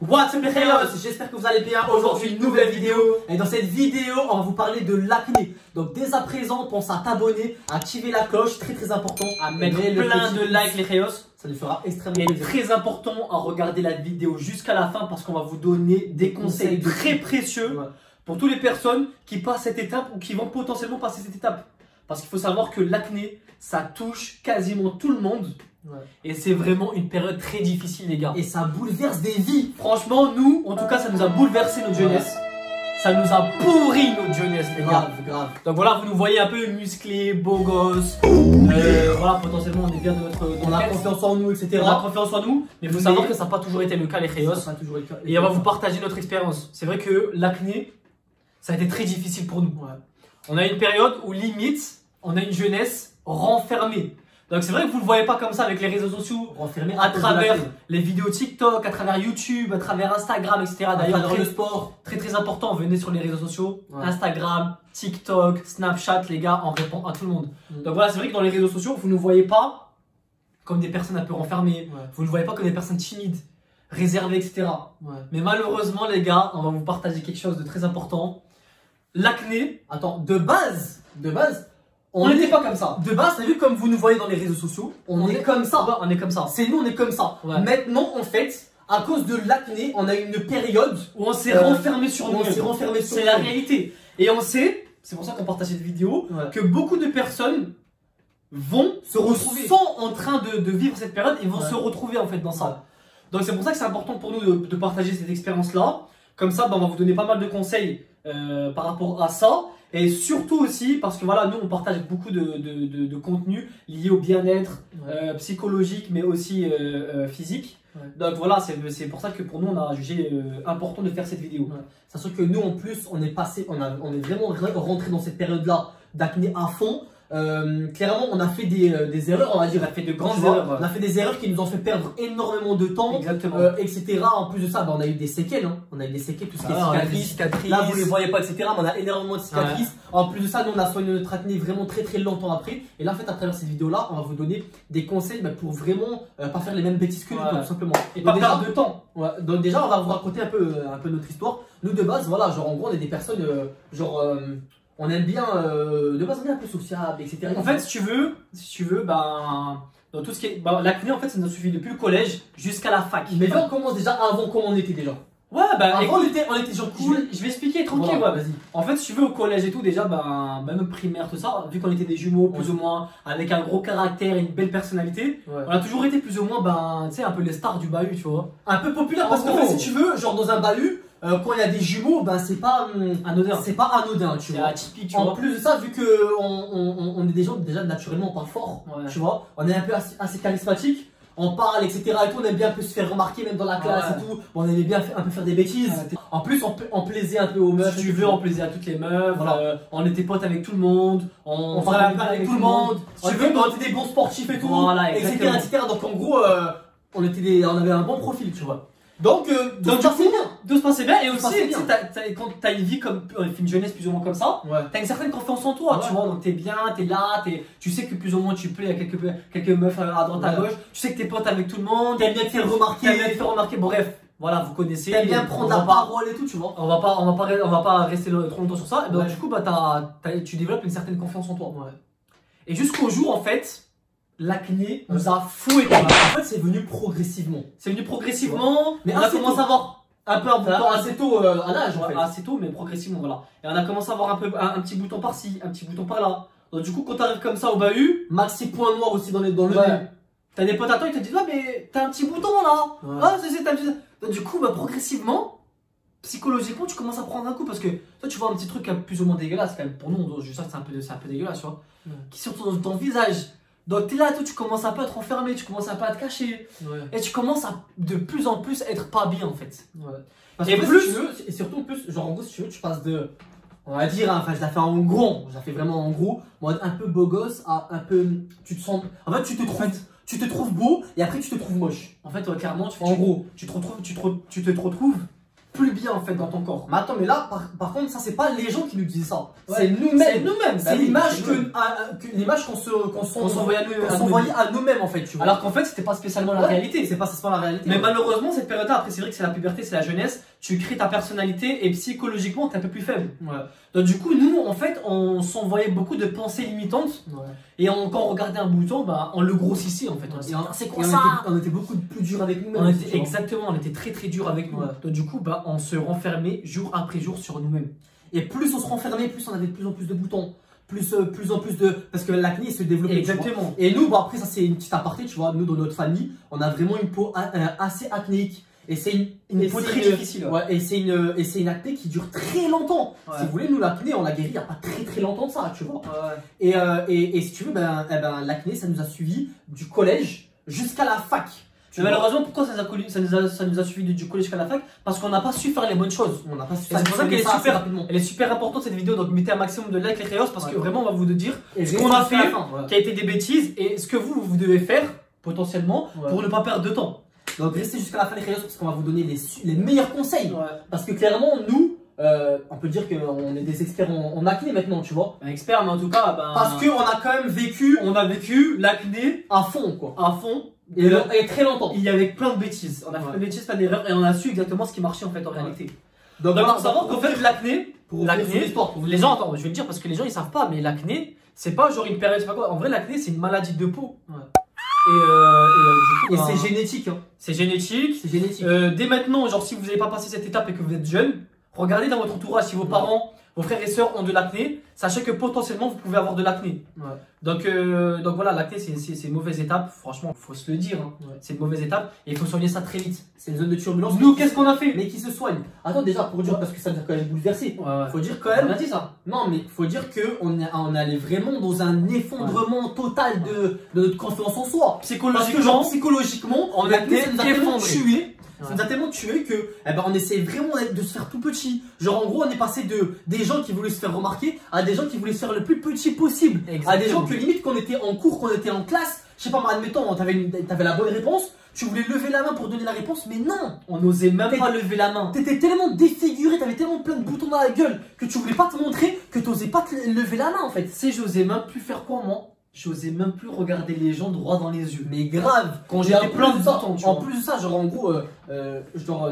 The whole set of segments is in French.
What's up les Khéos, j'espère que vous allez bien. Aujourd'hui une nouvelle vidéo. Et dans cette vidéo on va vous parler de l'acné. Donc dès à présent pense à t'abonner, à activer la cloche, très important, à mettre plein de likes les Khéos. Ça nous fera extrêmement plaisir. Et très important à regarder la vidéo jusqu'à la fin parce qu'on va vous donner des conseils très précieux pour toutes les personnes qui passent cette étape ou qui vont potentiellement passer cette étape. Parce qu'il faut savoir que l'acné ça touche quasiment tout le monde. Ouais. Et c'est vraiment une période très difficile les gars. Et ça bouleverse des vies. Franchement nous, en tout cas ça nous a bouleversé notre jeunesse. Ça nous a pourri notre jeunesse les gars. Grave. Donc voilà, vous nous voyez un peu musclés, beaux gosses. Voilà, potentiellement on est bien de notre... On a confiance en nous, etc. On a confiance en nous. Mais il faut savoir que ça n'a pas toujours été le cas les Khéos. Et on va vous partager notre expérience. C'est vrai que l'acné, ça a été très difficile pour nous. Ouais. On a une période où limite, on a une jeunesse renfermée. Donc c'est vrai que vous ne le voyez pas comme ça avec les réseaux sociaux, renfermés à travers les vidéos TikTok, à travers YouTube, à travers Instagram, etc. D'ailleurs, le sport, très important, venez sur les réseaux sociaux, Instagram, TikTok, Snapchat, les gars, on répond à tout le monde. Donc voilà, c'est vrai que dans les réseaux sociaux, vous ne nous voyez pas comme des personnes un peu renfermées, vous ne nous voyez pas comme des personnes timides, réservées, etc. Mais malheureusement, les gars, on va vous partager quelque chose de très important. L'acné, attends, de base, on n'était pas comme ça. De base, t'as vu comme vous nous voyez dans les réseaux sociaux, on est comme ça. On est comme ça. C'est nous, on est comme ça. Ouais. Maintenant, en fait, à cause de l'acné, on a une période où on s'est renfermé sur nous. C'est la réalité. Et on sait, c'est pour ça qu'on partage cette vidéo, que beaucoup de personnes vont se retrouver, sont en train de vivre cette période et vont se retrouver en fait dans ça. Donc c'est pour ça que c'est important pour nous de partager cette expérience-là. Comme ça, on va vous donner pas mal de conseils par rapport à ça. Et surtout aussi, parce que voilà, nous on partage beaucoup de contenu lié au bien-être psychologique, mais aussi physique. Donc voilà, c'est pour ça que pour nous on a jugé important de faire cette vidéo. Sachant que nous en plus, on est vraiment rentré dans cette période-là d'acné à fond. Clairement, on a fait des erreurs, on va dire, on a fait de grandes erreurs. On a fait des erreurs qui nous ont fait perdre énormément de temps, etc. En plus de ça, on a eu des séquelles, on a eu des séquelles, tout ce qui est cicatrices. Là, vous les voyez pas, etc. Mais on a énormément de cicatrices. En plus de ça, nous, on a soigné notre acné vraiment très longtemps après. Et là, en fait, à travers cette vidéo-là, on va vous donner des conseils pour vraiment pas faire les mêmes bêtises que nous, tout simplement. Et pas perdre de temps. Donc déjà, on va vous raconter un peu notre histoire. Nous, de base, voilà, genre en gros, on est des personnes, on aime bien, de base on est un peu sociable, etc. En fait, si tu veux, dans tout ce qui est, l'acné en fait ça nous suffit depuis le collège jusqu'à la fac. Mais là on commence déjà avant comment on était déjà. Ouais, avant on était genre cool. Je vais expliquer tranquille, vas-y. En fait, si tu veux au collège et tout déjà, même primaire tout ça, vu qu'on était des jumeaux plus ou moins, avec un gros caractère et une belle personnalité, on a toujours été plus ou moins, tu sais, un peu les stars du bahut, tu vois. Un peu populaire parce qu'en fait, si tu veux, genre dans un bahut. Quand il y a des jumeaux, c'est pas anodin. C'est pas anodin, tu vois. C'est atypique, tu vois. En plus de ça, vu que on est des gens déjà naturellement pas forts, tu vois, on est un peu assez charismatique, on parle, etc. Et tout, on aime bien un peu se faire remarquer même dans la classe et tout. On aimait bien un peu faire des bêtises. En plus, on plaisait un peu aux meufs. Si tu veux, on plaisait à toutes les meufs. On était potes avec tout le monde. On parlait un peu avec tout le monde. Si tu veux, on était des bons sportifs et tout, etc. Donc en gros, on avait un bon profil, tu vois. Donc tout se passait bien et aussi quand t'as une vie comme une jeunesse plus ou moins comme ça, t'as une certaine confiance en toi, tu vois, donc t'es bien, t'es là, tu sais que plus ou moins tu plais à quelques meufs à droite à gauche, tu sais que t'es pote avec tout le monde, t'aimes bien te faire remarquer, bref, voilà, vous connaissez, t'aimes bien prendre la parole et tout, tu vois. On va pas rester trop longtemps sur ça, et donc du coup tu développes une certaine confiance en toi. Et jusqu'au jour en fait l'acné nous a fouetté. En fait, c'est venu progressivement. Mais on a commencé à avoir un peu un bouton assez tôt à l'âge en fait. Assez tôt, mais progressivement, voilà. Et on a commencé à avoir un petit bouton par-ci, un petit bouton par-là. Donc du coup, quand t'arrives comme ça au bahut, maxi point noir aussi dans le nez. T'as des potes à toi, ils te disent, mais t'as un petit bouton là. Ah, t'as un petit... Donc du coup, psychologiquement, tu commences à prendre un coup parce que toi, tu vois un petit truc plus ou moins dégueulasse quand même. Pour nous, je sais que c'est un peu dégueulasse, tu vois. Qui surtout dans ton visage. Donc t'es là, toi, tu commences un peu à te renfermer, tu commences un peu à te cacher. Et tu commences à de plus en plus être pas bien en fait. Parce que plus, et surtout en plus, genre en gros, si tu veux, tu passes de, on va dire, enfin je la fais en gros, je la fais vraiment en gros, mode un peu beau gosse à un peu, tu te sens, en fait tu te trouves beau et après tu te trouves moche. En fait, clairement, en gros, tu te retrouves plus bien en fait dans ton corps. Mais attends, mais là, par contre, ça c'est pas les gens qui nous disent ça. Ouais. C'est nous-mêmes. C'est nous-mêmes. C'est l'image qu'on s'envoyait à nous-mêmes en fait. Tu vois. Alors qu'en fait, c'était pas spécialement la réalité. C'est pas spécialement la réalité. Mais malheureusement, cette période-là, après, c'est vrai que c'est la puberté, c'est la jeunesse. Tu crées ta personnalité et psychologiquement, t'es un peu plus faible. Ouais. Donc du coup, nous, en fait, on s'envoyait beaucoup de pensées limitantes. Ouais. Et quand on regardait un bouton, bah, on le grossissait en fait. C'est quoi ça? On était beaucoup plus dur avec nous-mêmes. Exactement, on était très très dur avec nous. Ouais. Donc du coup, bah, on se renfermait jour après jour sur nous-mêmes. Et plus on se renfermait, plus on avait de plus en plus de boutons. Plus en plus de. Parce que l'acné se développait. Exactement. Et nous, bon, après, ça c'est une petite aparté, tu vois. Nous, dans notre famille, on a vraiment une peau assez acnéique. Et c'est une peau très difficile. Ouais, et c'est une acné qui dure très longtemps. Ouais. Si vous voulez, nous, l'acné, on l'a guéri il n'y a pas très longtemps de ça, tu vois. Ouais. Et si tu veux, l'acné, ça nous a suivi du collège jusqu'à la fac. Mais malheureusement, pourquoi ça nous a suivi du collège jusqu'à la fac? Parce qu'on n'a pas su faire les bonnes choses. On n'a pas su faire. C'est pour ça qu'elle est super importante cette vidéo. Donc mettez un maximum de likes les créos parce que vraiment on va vous dire ce qu'on a fait, qui a été des bêtises et ce que vous devez faire potentiellement pour ne pas perdre de temps. Donc restez jusqu'à la fin les créos parce qu'on va vous donner les meilleurs conseils. Parce que clairement, nous, on peut dire qu'on est des experts en acné maintenant, tu vois. Un expert, mais en tout cas, parce qu'on a quand même vécu l'acné à fond, quoi. À fond. Et très longtemps. Il y avait plein de bêtises. On a fait plein de bêtises, plein d'erreurs et on a su exactement ce qui marchait en fait en réalité. Donc voilà, savoir qu'en fait l'acné, les gens, attends, je vais le dire parce que les gens ils savent pas, mais l'acné, c'est pas genre une période, je sais pas quoi. En vrai, l'acné c'est une maladie de peau. Et c'est génétique. Hein. C'est génétique. C'est génétique. Dès maintenant, genre si vous n'avez pas passé cette étape et que vous êtes jeune, regardez dans votre entourage si vos parents, vos frères et sœurs ont de l'acné, sachez que potentiellement vous pouvez avoir de l'acné. Donc voilà, l'acné c'est une mauvaise étape, franchement, il faut se le dire. Hein. C'est une mauvaise étape et il faut soigner ça très vite. C'est une zone de turbulence. Nous, qu'est-ce qu'on a fait? Mais qui se soigne. Attends, déjà pour dire, parce que ça nous a quand même bouleversé. Faut dire quand même. On a dit ça. Non, mais faut dire qu'on allait vraiment dans un effondrement total de notre confiance en soi. Psychologiquement, on a été tué. Ça nous a tellement tué que on essaie vraiment de se faire tout petit. Genre en gros on est passé de des gens qui voulaient se faire remarquer à des gens qui voulaient se faire le plus petit possible. À des gens que limite qu'on était en cours, qu'on était en classe, je sais pas, admettons, t'avais la bonne réponse, tu voulais lever la main pour donner la réponse, mais non, on n'osait même pas lever la main. T'étais tellement défiguré, t'avais tellement plein de boutons dans la gueule que tu voulais pas te montrer, que t'osais pas te lever la main en fait. C'est j'osais même plus faire quoi moi? J'osais même plus regarder les gens droit dans les yeux. Mais grave, quand j'étais plein de boutons. En plus de ça, genre en gros, tu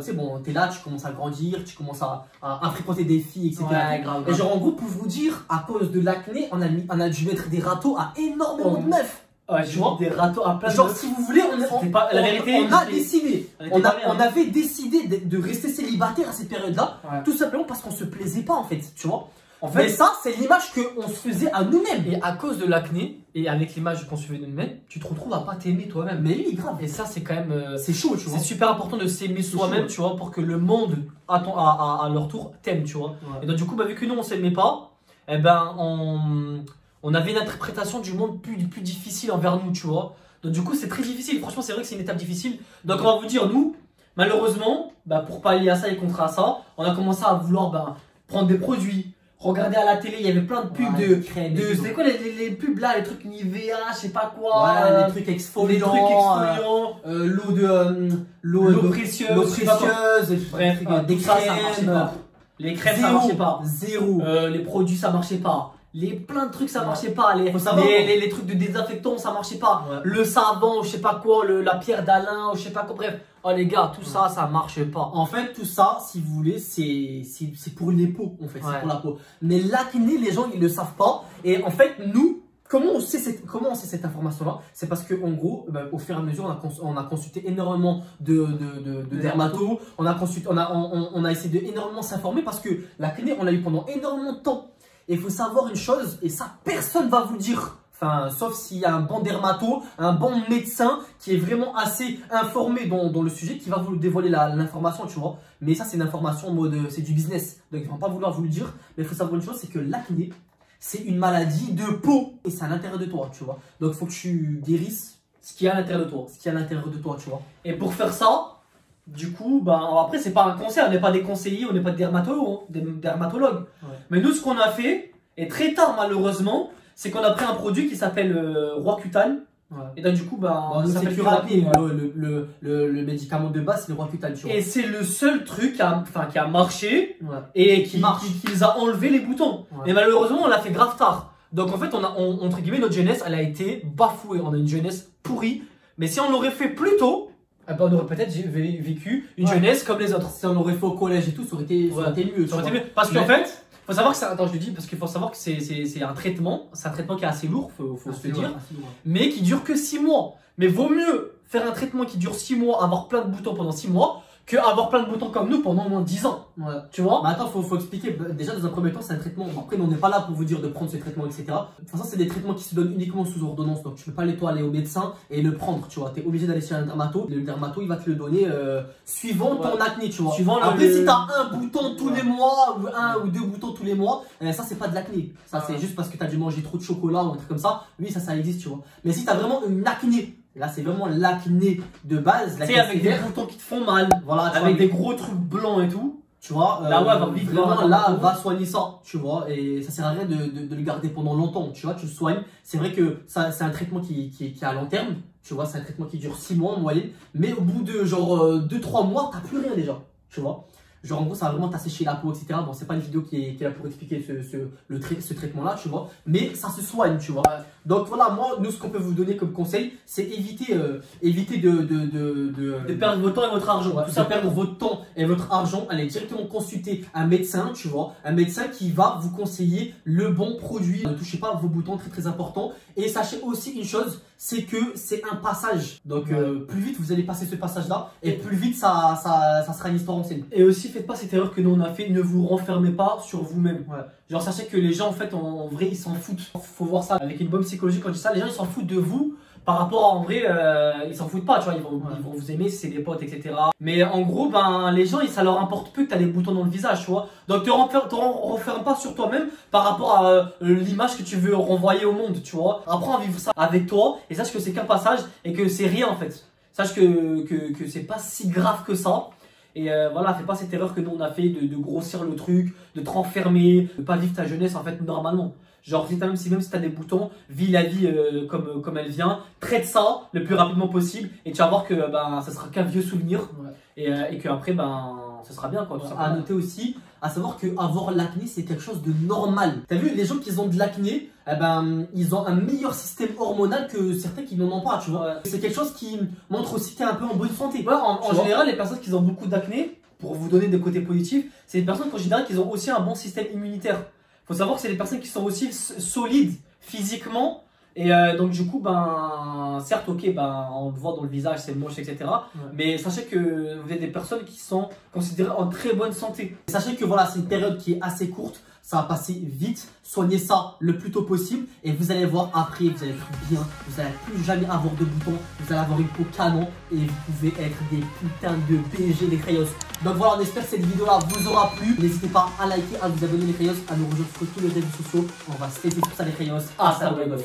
sais, bon, t'es là, tu commences à grandir, tu commences à fréquenter des filles, etc. Ouais, grave. Et genre en gros, pour vous dire, à cause de l'acné, on a dû mettre des râteaux à énormément de meufs. Ouais, tu vois, des râteaux à plein de meufs. Genre si vous voulez, la vérité, on avait décidé de rester célibataire à cette période-là, tout simplement parce qu'on se plaisait pas en fait, tu vois. En fait, mais ça, c'est l'image qu'on se faisait à nous-mêmes. Et à cause de l'acné, et avec l'image qu'on se fait de nous-mêmes, tu te retrouves à pas t'aimer toi-même. Mais oui, grave. Et ça, c'est quand même. C'est chaud, tu vois. C'est super important de s'aimer soi-même, tu vois, pour que le monde, à leur tour, t'aime, tu vois. Et donc, du coup, vu que nous, on s'aimait pas, on avait une interprétation du monde plus difficile envers nous, tu vois. Donc, du coup, c'est très difficile. Franchement, c'est vrai que c'est une étape difficile. Donc, on va vous dire, nous, malheureusement, pour pallier à ça et contre ça, on a commencé à vouloir prendre des produits. Regardez à la télé, il y avait plein de pubs c'était quoi les pubs là, les trucs Nivea, je sais pas quoi. Les trucs exfoliants. L'eau précieuse. Bref, des crèmes, ça marchait pas. Les crèmes, ça marchait pas. Zéro. Les produits, ça marchait pas. Plein de trucs ça marchait pas, les trucs de désinfectant ça marchait pas, le savon, je sais pas quoi, la pierre d'Alain, je sais pas quoi, bref. Oh les gars, tout ça, ça marche pas. En fait, tout ça, si vous voulez, c'est pour les peaux, en fait, c'est pour la peau. Mais l'acné, les gens, ils le savent pas. Et en fait, nous, comment on sait cette information-là? C'est parce que en gros, au fur et à mesure, on a consulté énormément de dermatos. On a essayé de énormément s'informer parce que l'acné, on l'a eu pendant énormément de temps. Et il faut savoir une chose, et ça, personne va vous le dire. Enfin, sauf s'il y a un bon dermato, un bon médecin qui est vraiment assez informé dans le sujet, qui va vous dévoiler l'information, tu vois. Mais ça, c'est une information en mode, c'est du business. Donc, ils ne vont pas vouloir vous le dire. Mais il faut savoir une chose, c'est que l'acné, c'est une maladie de peau. Et c'est à l'intérieur de toi, tu vois. Donc, il faut que tu guérisses ce qui est à l'intérieur de toi. Ce qui est à l'intérieur de toi, tu vois. Et pour faire ça, du coup, après, c'est pas un conseil, on n'est pas des conseillers, on n'est pas des dermatologues. Mais nous, ce qu'on a fait, et très tard malheureusement, c'est qu'on a pris un produit qui s'appelle Roaccutane. Et donc du coup, c'est Curapé, le médicament de base, c'est le Roacutal, tu vois. Et c'est le seul truc qui a marché et qui les a enlevé les boutons. Mais malheureusement, on l'a fait grave tard. Donc en fait, entre guillemets, notre jeunesse, elle a été bafouée. On a une jeunesse pourrie. Mais si on l'aurait fait plus tôt, on aurait peut-être vécu une jeunesse comme les autres. Si on l'aurait fait au collège et tout, ça aurait été mieux. Parce qu'en fait, faut savoir que attends, je le dis parce qu'il faut savoir que c'est un traitement qui est assez lourd, faut se le dire, mais qui dure que 6 mois. Mais vaut mieux faire un traitement qui dure 6 mois, avoir plein de boutons pendant 6 mois, que avoir plein de boutons comme nous pendant au moins 10 ans. Tu vois? Mais attends, faut expliquer. Déjà, dans un premier temps, c'est un traitement. Après, on n'est pas là pour vous dire de prendre ce traitement, etc. De toute façon, c'est des traitements qui se donnent uniquement sous ordonnance. Donc, tu peux pas aller au médecin et le prendre. Tu vois, tu es obligé d'aller chez un dermato. Le dermato, il va te le donner suivant ton acné, tu vois. Après, si tu as un bouton tous les mois ou un ou 2 boutons tous les mois, ça, c'est pas de l'acné. Ça, c'est juste parce que tu as dû manger trop de chocolat ou un truc comme ça. Oui, ça existe, tu vois. Mais si tu as vraiment une acné, là, c'est vraiment l'acné de base. Tu sais, avec des boutons qui te font mal, avec des gros trucs blancs et tout. Tu vois, là, va soigner ça, tu vois, et ça sert à rien de le garder pendant longtemps, tu vois, tu le soignes. C'est vrai que c'est un traitement qui est à long terme, tu vois, c'est un traitement qui dure 6 mois en moyenne, mais au bout de genre 2-3 mois, t'as plus rien déjà, tu vois. Genre en gros ça va vraiment t'assécher la peau, etc. Bon, c'est pas une vidéo qui est là pour expliquer ce traitement là, tu vois, mais ça se soigne, tu vois. Donc voilà, moi, nous, ce qu'on peut vous donner comme conseil, c'est éviter de perdre votre temps et votre argent. Tout ça, perdre votre temps et votre argent, allez directement consulter un médecin, tu vois, un médecin qui va vous conseiller le bon produit. Ne touchez pas vos boutons, très important. Et sachez aussi une chose, c'est que c'est un passage. Donc plus vite vous allez passer ce passage là, et plus vite ça sera une histoire ancienne. Et aussi, faites pas cette erreur que nous on a fait, ne vous renfermez pas sur vous-même. Genre sachez que les gens en fait en vrai ils s'en foutent. Faut voir ça avec une bonne psychologie quand je dis ça, les gens ils s'en foutent de vous. Par rapport à en vrai, ils s'en foutent pas, tu vois, ils vont vous aimer si c'est des potes, etc. Mais en gros, les gens, ça leur importe peu que tu as des boutons dans le visage, tu vois. Donc te renferme pas sur toi-même par rapport à l'image que tu veux renvoyer au monde, tu vois. Apprends à vivre ça avec toi et sache que c'est qu'un passage et que c'est rien en fait. Sache que c'est pas si grave que ça. Et voilà, fais pas cette erreur que nous on a fait de grossir le truc, de te renfermer, de pas vivre ta jeunesse en fait normalement. Genre même si tu as des boutons, vis la vie comme elle vient, traite ça le plus rapidement possible et tu vas voir que ça sera qu'un vieux souvenir et que après ce sera bien quoi. Tout à noter aussi, à savoir que avoir l'acné c'est quelque chose de normal. T'as vu les gens qui ont de l'acné, ils ont un meilleur système hormonal que certains qui n'en ont pas, tu vois. C'est quelque chose qui montre aussi que tu es un peu en bonne santé. En général, les personnes qui ont beaucoup d'acné, pour vous donner des côtés positifs, c'est des personnes qu'en général qui ont aussi un bon système immunitaire. Faut savoir que c'est des personnes qui sont aussi solides physiquement et donc du coup certes ok on le voit dans le visage c'est moche etc. Mais sachez que vous êtes des personnes qui sont considérées en très bonne santé. Et sachez que voilà, c'est une période qui est assez courte, ça va passer vite, soignez ça le plus tôt possible et vous allez voir après, vous allez être bien, vous n'allez plus jamais avoir de boutons, vous allez avoir une peau canon et vous pouvez être des putains de BG les Crayos. Donc voilà, on espère que cette vidéo là vous aura plu, n'hésitez pas à liker, à vous abonner les Crayos, à nous rejoindre sur tous les réseaux sociaux, on va se laisser sur ça les Crayos. Hasta luego.